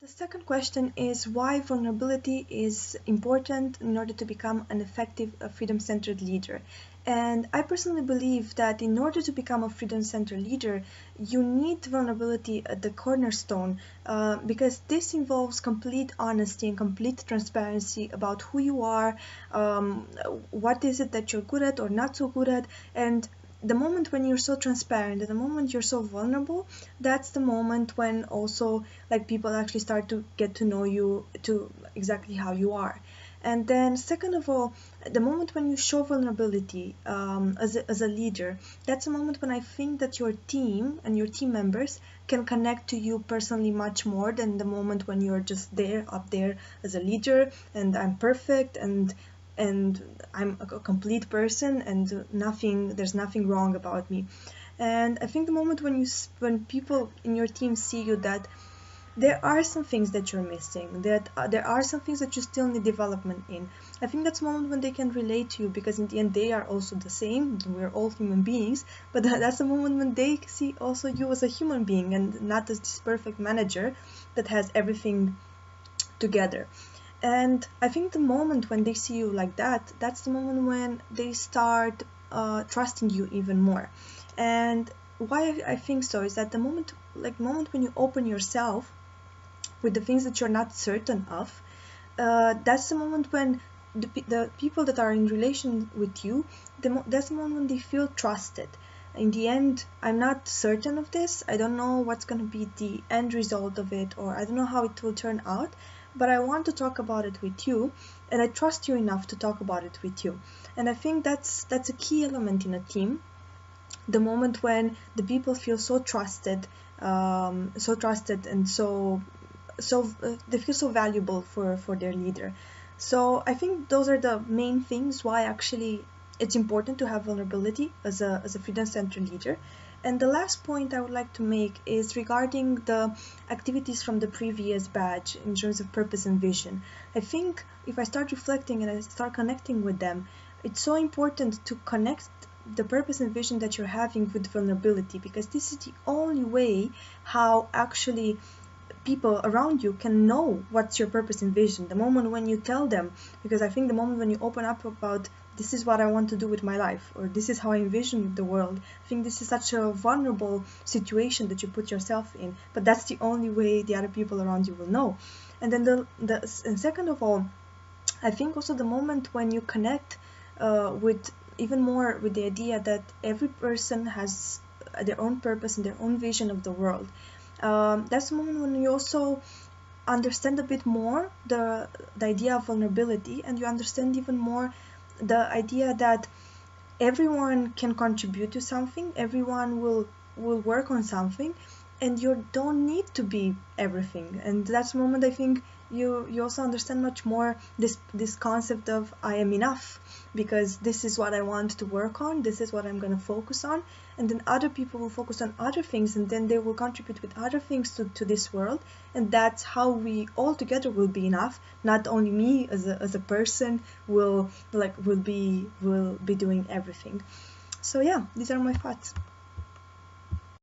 The second question is why vulnerability is important in order to become an effective freedom-centered leader. And I personally believe that in order to become a freedom-centered leader, you need vulnerability at the cornerstone because this involves complete honesty and complete transparency about who you are, what is it that you're good at or not so good at, and the moment when you're so transparent and the moment you're so vulnerable, that's the moment when also like people actually start to get to know you to exactly how you are. And then second of all, the moment when you show vulnerability as a leader, that's a moment when I think that your team and your team members can connect to you personally much more than the moment when you're just there up there as a leader and I'm perfect and I'm a complete person and there's nothing wrong about me. And I think the moment when people in your team see you that there are some things that you're missing, that there are some things that you still need development in, I think that's a moment when they can relate to you, because in the end they are also the same, we're all human beings, but that's the moment when they see also you as a human being and not as this perfect manager that has everything together. And I think the moment when they see you like that, that's the moment when they start trusting you even more. And why I think so is that the moment when you open yourself with the things that you're not certain of, that's the moment when the people that are in relation with you, that's the moment when they feel trusted. In the end, I'm not certain of this. I don't know what's going to be the end result of it, or I don't know how it will turn out, but I want to talk about it with you, and I trust you enough to talk about it with you. And I think that's a key element in a team. The moment when the people feel so trusted, and they feel so valuable for their leader. So I think those are the main things why actually it's important to have vulnerability as a freedom-centered leader. And the last point I would like to make is regarding the activities from the previous badge in terms of purpose and vision. I think if I start reflecting and I start connecting with them, it's so important to connect the purpose and vision that you're having with vulnerability, because this is the only way how actually people around you can know what's your purpose and vision. The moment when you tell them, because I think the moment when you open up about this is what I want to do with my life, or this is how I envision the world, I think this is such a vulnerable situation that you put yourself in, but that's the only way the other people around you will know. And then and second of all, I think also the moment when you connect with even more with the idea that every person has their own purpose and their own vision of the world, that's the moment when you also understand a bit more the idea of vulnerability, and you understand even more the idea that everyone can contribute to something, everyone will work on something, and you don't need to be everything. And that's the moment I think you also understand much more this concept of I am enough, because this is what I want to work on, this is what I'm going to focus on, and then other people will focus on other things, and then they will contribute with other things to this world, and that's how we all together will be enough. Not only me as a person will be doing everything. So yeah, these are my thoughts.